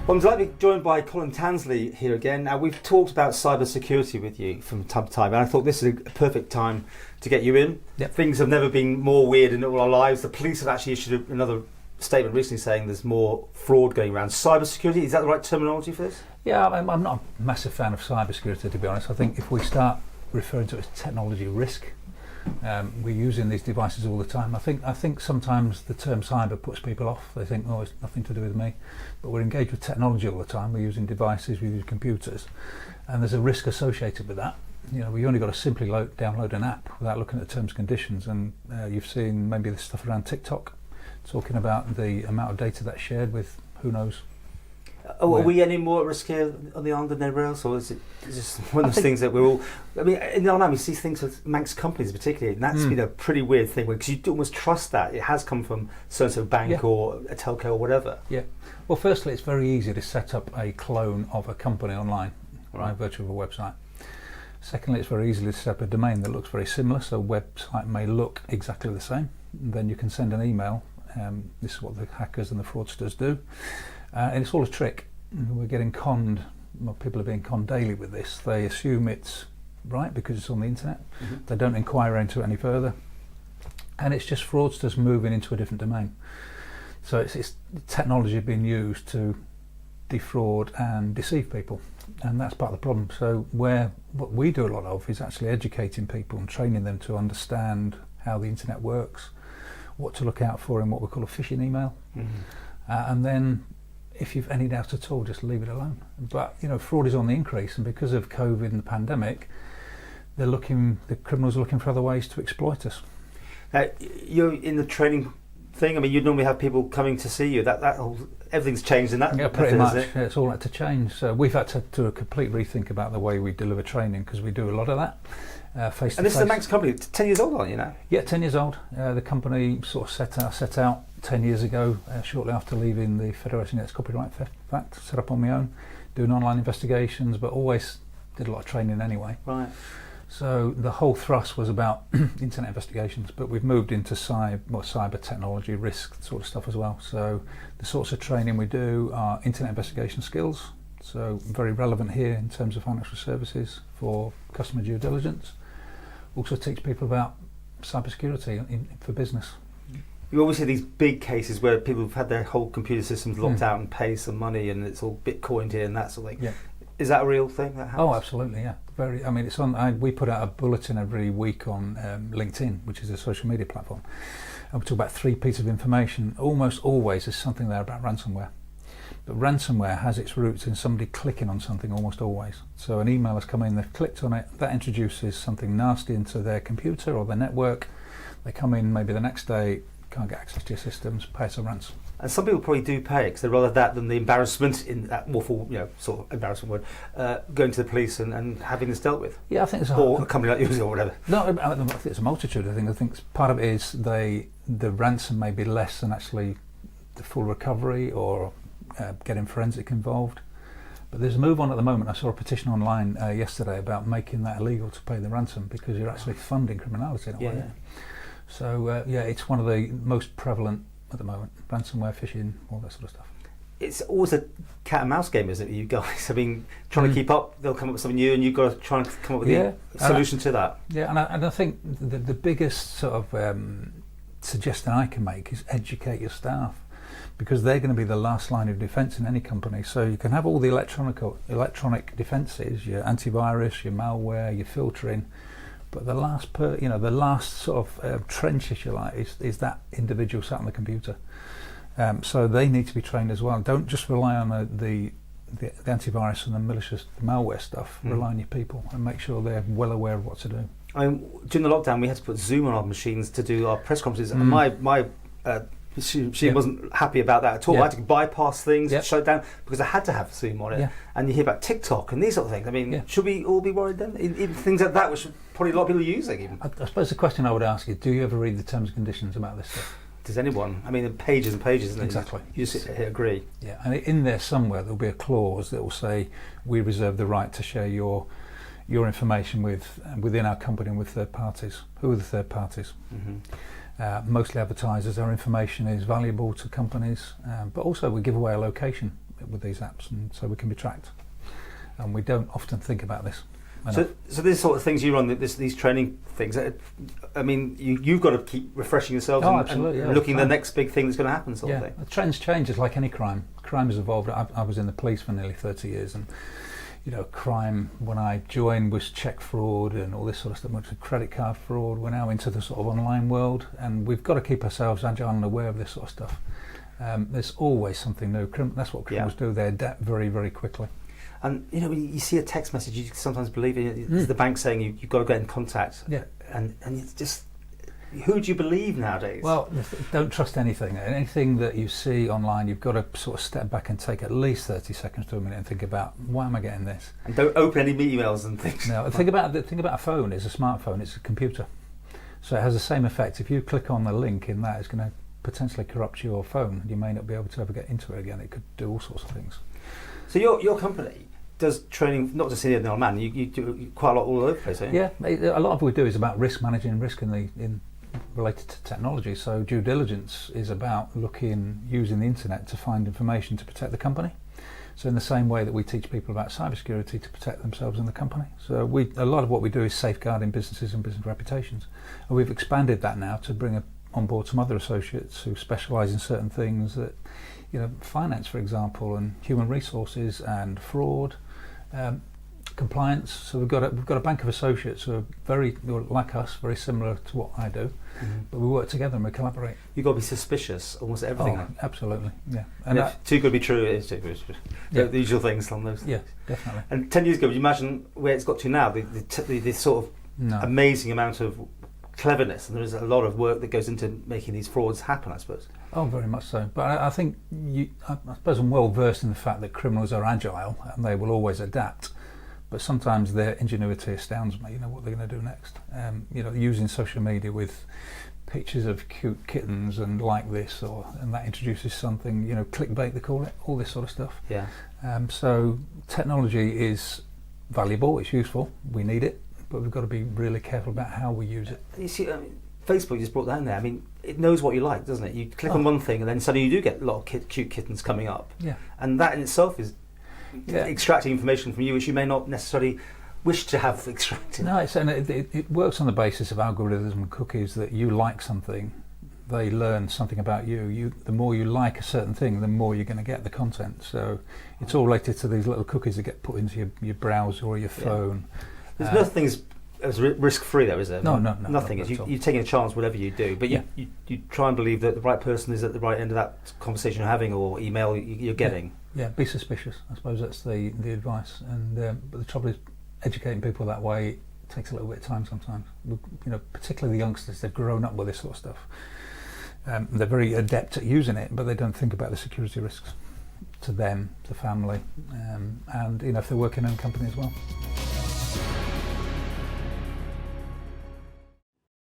Well, I'm delighted to be joined by Colin Tansley here again. Now, we've talked about cyber security with you from time to time, and I thought this is a perfect time to get you in. Yep. Things have never been more weird in all our lives. The police have actually issued another statement recently saying there's more fraud going around. Cyber security, is that the right terminology for this? Yeah, I'm not a massive fan of cybersecurity, to be honest. I think if we start referring to it as technology risk, we're using these devices all the time. I think sometimes the term cyber puts people off. They think, oh, it's nothing to do with me. But we're engaged with technology all the time. We're using devices, we use computers, and there's a risk associated with that. You know, we only got to simply download an app without looking at the terms and conditions. And you've seen maybe the stuff around TikTok, talking about the amount of data that's shared with who knows. Are we any more at risk here on the island than anywhere else, or is it just one of those things that we're all... I mean, in the island we see things with Manx companies particularly, and that's been a pretty weird thing, because you almost trust that it has come from so-and-so bank or a telco or whatever. Yeah. Well, firstly, it's very easy to set up a clone of a company online, by virtue of a website. Secondly, it's very easy to set up a domain that looks very similar, so a website may look exactly the same. Then you can send an email. This is what the hackers and the fraudsters do. And it's all a trick. We're getting conned. Well, people are being conned daily with this. They assume it's right because it's on the internet. They don't inquire into it any further. And it's just fraudsters moving into a different domain. So it's technology being used to defraud and deceive people. And that's part of the problem. So what we do a lot of is actually educating people and training them to understand how the internet works, what to look out for in what we call a phishing email. And then if you've any doubt at all, just leave it alone. But you know, fraud is on the increase, and because of COVID and the pandemic, the criminals are looking for other ways to exploit us. You're in the training thing. I mean, you'd normally have people coming to see you. Everything's changed in that. Yeah, pretty much. Yeah, it's all had to change. So we've had to do a complete rethink about the way we deliver training, because we do a lot of that face to face. And this is a Manx company. 10 years old, aren't you now? Yeah, 10 years old. The company sort of set out 10 years ago, shortly after leaving the Federation Against Copyright Theft, set up on my own, doing online investigations, but always did a lot of training anyway. Right. So the whole thrust was about internet investigations, but we've moved into cyber technology risk sort of stuff as well. So the sorts of training we do are internet investigation skills, so very relevant here in terms of financial services for customer due diligence. Also teach people about cybersecurity for business. You always see these big cases where people have had their whole computer systems locked out and pay some money, and it's all Bitcoined here and that sort of thing. Yeah. Is that a real thing that happens? Oh, absolutely, yeah. I mean, it's on. We put out a bulletin every week on LinkedIn, which is a social media platform, and we talk about 3 pieces of information. Almost always there's something there about ransomware. But ransomware has its roots in somebody clicking on something almost always. So an email has come in, they've clicked on it, that introduces something nasty into their computer or their network. They come in maybe the next day, can't get access to your systems, pay us a ransom. And some people probably do pay it because they'd rather that than the embarrassment, in that awful, sort of embarrassment word, going to the police and having this dealt with. Yeah, I think it's or a company like yours or whatever. No, I think it's a multitude. I think part of it is the ransom may be less than actually the full recovery or getting forensic involved. But there's a move on at the moment. I saw a petition online yesterday about making that illegal to pay the ransom because you're actually funding criminality in a way. So it's one of the most prevalent at the moment. Ransomware, phishing, all that sort of stuff. It's always a cat and mouse game, isn't it, you guys? I mean, trying to keep up, they'll come up with something new and you've got to try and come up with a solution to that. Yeah, and I think the biggest sort of suggestion I can make is educate your staff, because they're going to be the last line of defence in any company. So you can have all the electronic defences, your antivirus, your malware, your filtering, but the last sort of trench, if you like, is that individual sat on the computer. So they need to be trained as well. Don't just rely on the antivirus and the malicious malware stuff. Rely on your people and make sure they're well aware of what to do. During the lockdown, we had to put Zoom on our machines to do our press conferences, and my she wasn't happy about that at all. I had to bypass things, shut it down, because I had to have Zoom on it. And you hear about TikTok and these sort of things. I mean, should we all be worried then? Even things like that, which probably a lot of people are using. Even. I suppose the question I would ask is, do you ever read the terms and conditions about this stuff? Does anyone? I mean, pages and pages, isn't it? Exactly. You just agree. Yeah, and in there somewhere there'll be a clause that will say, we reserve the right to share your information within our company and with third parties. Who are the third parties? Mostly advertisers. Our information is valuable to companies, but also we give away a location with these apps, and so we can be tracked. And we don't often think about this. So these sort of things you run, these training things, I mean, you've got to keep refreshing yourselves and looking at the next big thing that's going to happen sort of thing. The trends change, just like any crime. Crime has evolved. I was in the police for nearly 30 years, and crime when I joined was check fraud and all this sort of stuff, much credit card fraud. We're now into the sort of online world, and we've got to keep ourselves agile and aware of this sort of stuff. There's always something new. That's what criminals do. They adapt very, very quickly. And when you see a text message, you sometimes believe it's the bank saying you've got to get in contact. Yeah. And it's just, who do you believe nowadays? Well, don't trust anything. Anything that you see online, you've got to sort of step back and take at least 30 seconds to a minute and think about, why am I getting this? And don't open any emails and things. No, think about a phone. It's a smartphone. It's a computer. So it has the same effect. If you click on the link in that, it's going to potentially corrupt your phone. You may not be able to ever get into it again. It could do all sorts of things. So your company does training, not just here in the Isle of Man, you do quite a lot all over the place, don't you? Yeah, a lot of what we do is about managing risk in related to technology. So due diligence is about using the internet to find information to protect the company. So in the same way that we teach people about cybersecurity to protect themselves and the company. So a lot of what we do is safeguarding businesses and business reputations. And we've expanded that now to bring on board some other associates who specialise in certain things that, finance, for example, and human resources and fraud, compliance. So we've got a bank of associates who are very, like us, very similar to what I do, but we work together and we collaborate. You've got to be suspicious almost everything. Oh, absolutely, yeah. And if too good to be true, it is too good to be true. The usual things on those things. Yeah, definitely. And 10 years ago, would you imagine where it's got to now, the sort of amazing amount of cleverness, and there is a lot of work that goes into making these frauds happen, I suppose. Oh, very much so. But I think I suppose I'm well versed in the fact that criminals are agile and they will always adapt. But sometimes their ingenuity astounds me. What they're going to do next. Using social media with pictures of cute kittens and like this, and that introduces something. Clickbait they call it. All this sort of stuff. Yeah. So technology is valuable. It's useful. We need it. But we've got to be really careful about how we use it. You see, Facebook just brought that in there. I mean, it knows what you like, doesn't it? You click on one thing and then suddenly you do get a lot of cute kittens coming up. Yeah. And that in itself is extracting information from you which you may not necessarily wish to have extracted. No, it works on the basis of algorithms and cookies that you like something, they learn something about you. The more you like a certain thing, the more you're going to get the content. So it's all related to these little cookies that get put into your browser or your phone. There's nothing as risk-free though, is there? No. Nothing is. You're taking a chance whatever you do, but you try and believe that the right person is at the right end of that conversation you're having or email you're getting. Yeah, be suspicious. I suppose that's the advice. And but the trouble is, educating people that way takes a little bit of time sometimes. Particularly the youngsters, they've grown up with this sort of stuff. They're very adept at using it, but they don't think about the security risks to them, to family, and if they're working in a company as well.